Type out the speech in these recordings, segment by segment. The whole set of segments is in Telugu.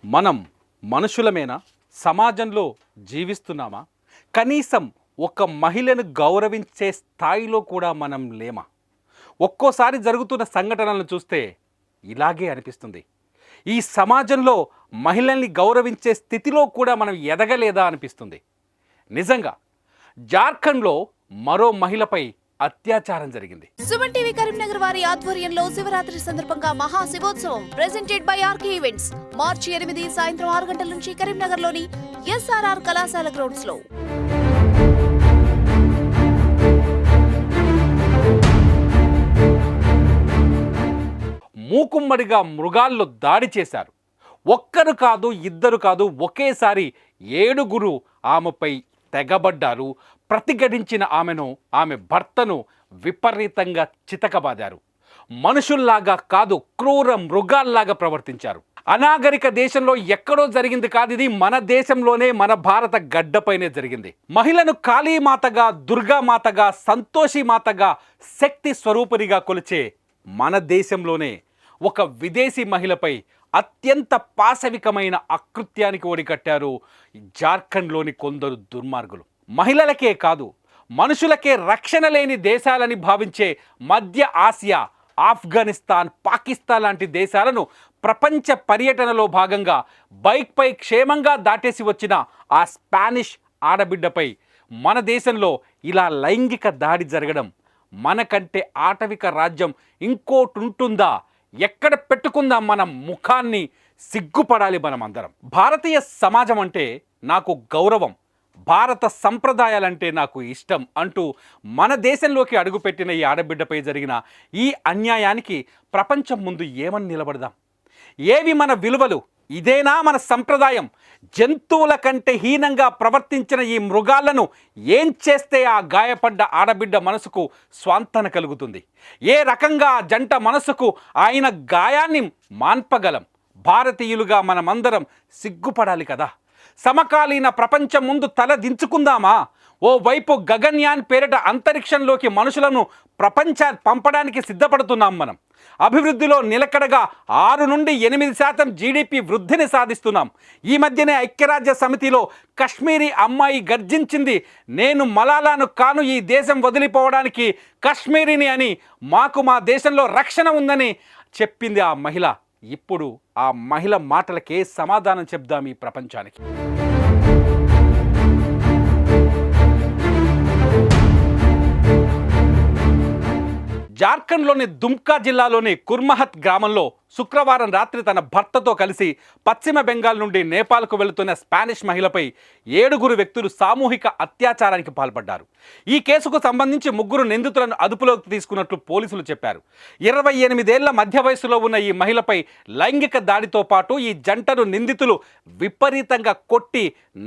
మనం మనుషులమేనా? సమాజంలో జీవిస్తున్నామా? కనీసం ఒక మహిళను గౌరవించే స్థాయిలో కూడా మనం లేమా? ఒక్కోసారి జరుగుతున్న సంఘటనలను చూస్తే ఇలాగే అనిపిస్తుంది. ఈ సమాజంలో మహిళల్ని గౌరవించే స్థితిలో కూడా మనం ఎదగలేదా అనిపిస్తుంది. నిజంగా జార్ఖండ్లో మరో మహిళపై అత్యాచారం జరిగింది. సుమన్ టీవీ కరీంనగర్ వారి ఆధ్వర్యంలో శివరాత్రి సందర్భంగా మహా శివోత్సవం ప్రెజెంటెడ్ బై ఆర్కే ఈవెంట్స్ మార్చి 8 సాయంత్రం 6 గంటల నుంచి కరీంనగర్లోని ఎస్ఆర్ఆర్ కళాశాల గ్రౌండ్స్ లో. మూకుమ్మడిగా మృగాల్లో దాడి చేశారు. ఒక్కరు కాదు, ఇద్దరు కాదు, ఒకేసారి 7 ఆమెపై తెగబడ్డారు. ప్రతిఘటించిన ఆమె భర్తను విపరీతంగా చితకబాదారు. మనుషుల్లాగా కాదు, క్రూర మృగాల్లాగా ప్రవర్తించారు. అనాగరిక దేశంలో ఎక్కడో జరిగింది కాదు, ఇది మన దేశంలోనే, మన భారత గడ్డపైనే జరిగింది. మహిళను కాళీమాతగా, దుర్గామాతగా, సంతోషిమాతగా, శక్తి స్వరూపిణిగా కొలిచే మన దేశంలోనే ఒక విదేశీ మహిళపై అత్యంత పాశవికమైన అకృత్యానికి ఒడికట్టారు జార్ఖండ్లోని కొందరు దుర్మార్గులు. మహిళలకే కాదు, మనుషులకే రక్షణ లేని దేశాలని భావించే మధ్య ఆసియా, ఆఫ్ఘనిస్తాన్, పాకిస్తాన్ లాంటి దేశాలను ప్రపంచ పర్యటనలో భాగంగా బైక్పై క్షేమంగా దాటేసి వచ్చిన ఆ స్పానిష్ ఆడబిడ్డపై మన దేశంలో ఇలా లైంగిక దాడి జరగడం, మనకంటే ఆటవిక రాజ్యం ఇంకోటి ఉంటుందా? ఎక్కడ పెట్టుకుందాం మన ముఖాన్ని? సిగ్గుపడాలి మనమందరం. భారతీయ సమాజం అంటే నాకు గౌరవం, భారత సంప్రదాయాలంటే నాకు ఇష్టం అంటూ మన దేశంలోకి అడుగుపెట్టిన ఈ ఆడబిడ్డపై జరిగిన ఈ అన్యాయానికి ప్రపంచం ముందు ఏమని నిలబడదాం? ఏవి మన విలువలు? ఇదేనా మన సంప్రదాయం? జంతువుల కంటే హీనంగా ప్రవర్తించిన ఈ మృగాలను ఏం చేస్తే ఆ గాయపడ్డ ఆడబిడ్డ మనసుకు స్వాంతన కలుగుతుంది? ఏ రకంగా ఆ జంట మనసుకు ఆయన గాయాన్ని మాన్పగలం? భారతీయులుగా మనమందరం సిగ్గుపడాలి కదా. సమకాలీన ప్రపంచం ముందు తల దించుకుందామా? ఓవైపు గగన్యాన్ పేరిట అంతరిక్షంలోకి మనుషులను పంపడానికి సిద్ధపడుతున్నాం. మనం అభివృద్ధిలో నిలకడగా 6 నుండి 8% జీడిపి వృద్ధిని సాధిస్తున్నాం. ఈ మధ్యనే ఐక్యరాజ్య సమితిలో కశ్మీరీ అమ్మాయి గర్జించింది, నేను మలాలాను కాను ఈ దేశం వదిలిపోవడానికి కశ్మీరీని అని. మాకు మా దేశంలో రక్షణ ఉందని చెప్పింది ఆ మహిళ. ఇప్పుడు ఆ మహిళ మాటలకే సమాధానం చెప్దాం ఈ ప్రపంచానికి. జార్ఖండ్లోని దుమ్కా జిల్లాలోని కుర్మహత్ గ్రామంలో శుక్రవారం రాత్రి తన భర్తతో కలిసి పశ్చిమ బెంగాల్ నుండి నేపాల్కు వెళుతున్న స్పానిష్ మహిళపై 7 వ్యక్తులు సామూహిక అత్యాచారానికి పాల్పడ్డారు. ఈ కేసుకు సంబంధించి 3 నిందితులను అదుపులోకి తీసుకున్నట్లు పోలీసులు చెప్పారు. 28 ఏళ్ల మధ్య వయసులో ఉన్న ఈ మహిళపై లైంగిక దాడితో పాటు ఈ జంటను నిందితులు విపరీతంగా కొట్టి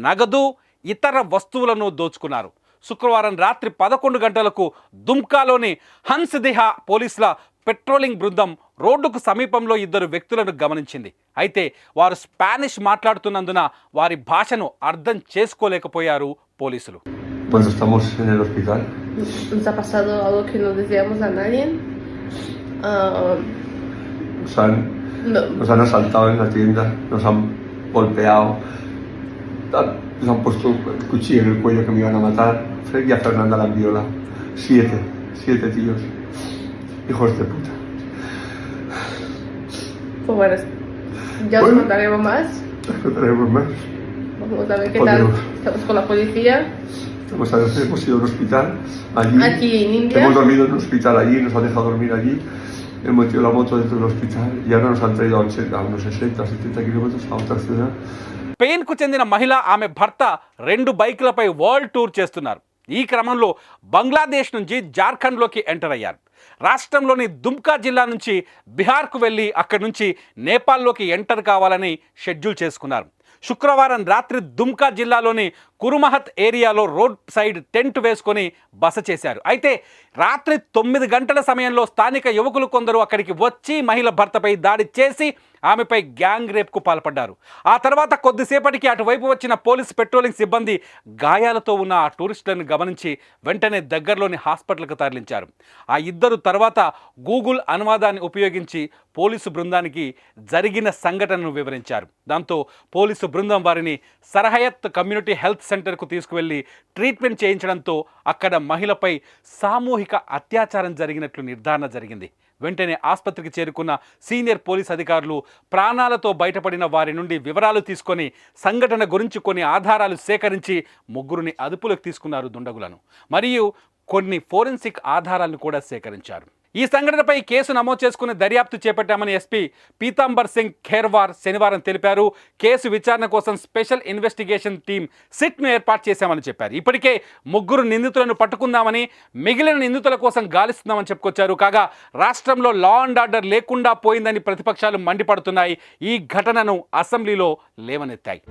నగదు, ఇతర వస్తువులను దోచుకున్నారు. శుక్రవారం రాత్రి 11 గంటలకు దుమ్కాలోని హన్స్దిహా పోలీసుల పెట్రోలింగ్ బృందం రోడ్డుకు సమీపంలో 2 వ్యక్తులను గమనించింది. అయితే వారు స్పానిష్ మాట్లాడుతున్నందున వారి భాషను అర్థం చేసుకోలేకపోయారు పోలీసులు. Les han puesto el cuchillo en el cuello que me iban a matar. Fred y a Fernanda la viola. 7 tíos. Hijos de puta. Pues bueno, ya os contaremos más. Contaremos más. Vamos a ver qué tal. Estamos con la policía. Hemos ido a un hospital allí. Aquí en India. Hemos dormido en un hospital allí, nos han dejado dormir allí. Hemos metido la moto dentro del hospital y ahora nos han traído a unos 60-70 kilómetros a otra ciudad. స్పెయిన్కు చెందిన మహిళ, ఆమె భర్త 2 బైకులపై వరల్డ్ టూర్ చేస్తున్నారు. ఈ క్రమంలో బంగ్లాదేశ్ నుంచి జార్ఖండ్లోకి ఎంటర్ అయ్యారు. రాష్ట్రంలోని దుమ్కా జిల్లా నుంచి బిహార్కు వెళ్ళి అక్కడి నుంచి నేపాల్లోకి ఎంటర్ కావాలని షెడ్యూల్ చేసుకున్నారు. శుక్రవారం రాత్రి దుమ్కా జిల్లాలోని కురుమహత్ ఏరియాలో రోడ్ సైడ్ టెంట్ వేసుకొని బస చేశారు. అయితే రాత్రి 9 గంటల సమయంలో స్థానిక యువకులు కొందరు అక్కడికి వచ్చి మహిళ భర్తపై దాడి చేసి ఆమెపై గ్యాంగ్ రేప్కు పాల్పడ్డారు. ఆ తర్వాత కొద్దిసేపటికి అటువైపు వచ్చిన పోలీస్ పెట్రోలింగ్ సిబ్బంది గాయాలతో ఉన్న ఆ టూరిస్టులను గమనించి వెంటనే దగ్గరలోని హాస్పిటల్కు తరలించారు. ఆ 2 ఇద్దరు తర్వాత గూగుల్ అనువాదాన్ని ఉపయోగించి పోలీసు బృందానికి జరిగిన సంఘటనను వివరించారు. దాంతో పోలీసు బృందం వారిని సరహయత్ కమ్యూనిటీ హెల్త్ సెంటర్కు తీసుకువెళ్లి ట్రీట్మెంట్ చేయించడంతో అక్కడ మహిళపై సామూహిక అత్యాచారం జరిగినట్లు నిర్ధారణ జరిగింది. వెంటనే ఆసుపత్రికి చేరుకున్న సీనియర్ పోలీస్ అధికారులు ప్రాణాలతో బయటపడిన వారి నుండి వివరాలు తీసుకొని సంఘటన గురించి కొన్ని ఆధారాలు సేకరించి ముగ్గురిని అదుపులోకి తీసుకున్నారు దుండగులను. మరియు కొన్ని ఫోరెన్సిక్ ఆధారాలను కూడా సేకరించారు. ఈ సంఘటనపై కేసు నమోదు చేసుకుని దర్యాప్తు చేపట్టామని ఎస్పీ పీతాంబర్ సింగ్ ఖేర్వార్ శనివారం తెలిపారు. కేసు విచారణ కోసం స్పెషల్ ఇన్వెస్టిగేషన్ టీం సిట్ను ఏర్పాటు చేశామని చెప్పారు. ఇప్పటికే ముగ్గురు నిందితులను పట్టుకుందామని, మిగిలిన నిందితుల కోసం గాలిస్తున్నామని చెప్పుకొచ్చారు. కాగా రాష్ట్రంలో లా అండ్ ఆర్డర్ లేకుండా పోయిందని ప్రతిపక్షాలు మండిపడుతున్నాయి. ఈ ఘటనను అసెంబ్లీలో లేవనెత్తాయి.